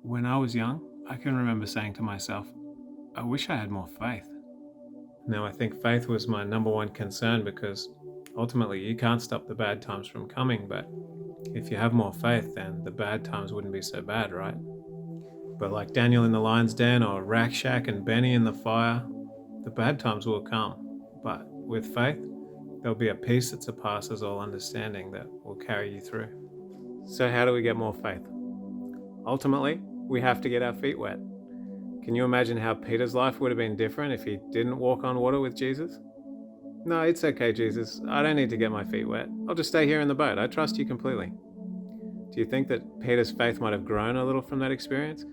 When I was young, I can remember saying to myself, I wish I had more faith. Now, I think faith was my number one concern because ultimately you can't stop the bad times from coming, but if you have more faith, then the bad times wouldn't be so bad, right? But like Daniel in the lion's den or Rakshak and Benny in the fire, the bad times will come. But with faith, there'll be a peace that surpasses all understanding that will carry you through. So, how do we get more faith? Ultimately, we have to get our feet wet. Can you imagine how Peter's life would have been different if he didn't walk on water with Jesus? No, it's okay, Jesus. I don't need to get my feet wet. I'll just stay here in the boat. I trust you completely. Do you think that Peter's faith might have grown a little from that experience?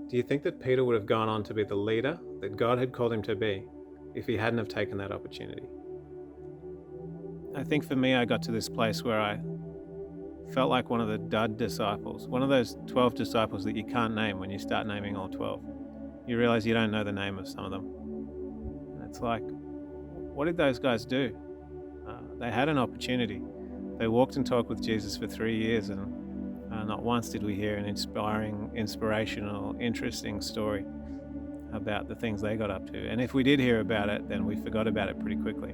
Do you think that Peter would have gone on to be the leader that God had called him to be if he hadn't have taken that opportunity? I think for me, I got to this place where I felt like one of the dud disciples, one of those 12 disciples that you can't name when you start naming all 12. You realize you don't know the name of some of them. And it's like, what did those guys do? They had an opportunity. They walked and talked with Jesus for 3 years, and not once did we hear an inspirational, interesting story about the things they got up to. And if we did hear about it, then we forgot about it pretty quickly.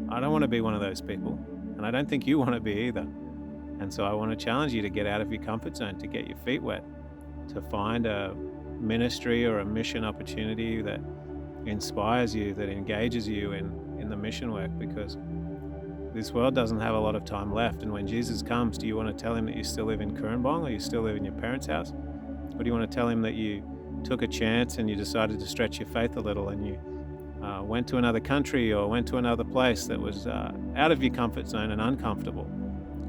I don't want to be one of those people, and I don't think you want to be either. And so I want to challenge you to get out of your comfort zone, to get your feet wet, to find a ministry or a mission opportunity that inspires you, that engages you in the mission work, because this world doesn't have a lot of time left. And when Jesus comes, do you want to tell him that you still live in Kurrambong, or you still live in your parents' house? Or do you want to tell him that you took a chance and you decided to stretch your faith a little, and you went to another country or went to another place that was out of your comfort zone and uncomfortable,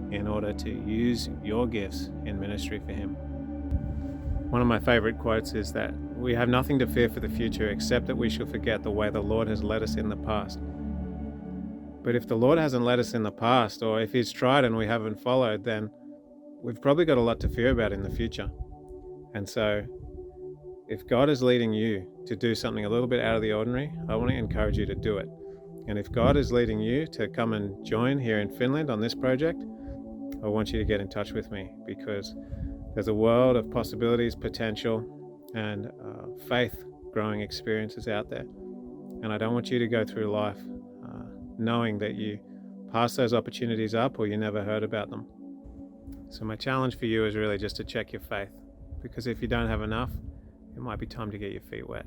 in order to use your gifts in ministry for him? One of my favorite quotes is that we have nothing to fear for the future except that we shall forget the way the Lord has led us in the past. But if the Lord hasn't led us in the past, or if he's tried and we haven't followed, then we've probably got a lot to fear about in the future. And so if God is leading you to do something a little bit out of the ordinary, I want to encourage you to do it. And if God is leading you to come and join here in Finland on this project, I want you to get in touch with me, because there's a world of possibilities, potential, and faith growing experiences out there. And I don't want you to go through life knowing that you pass those opportunities up or you never heard about them. So my challenge for you is really just to check your faith, because if you don't have enough, it might be time to get your feet wet.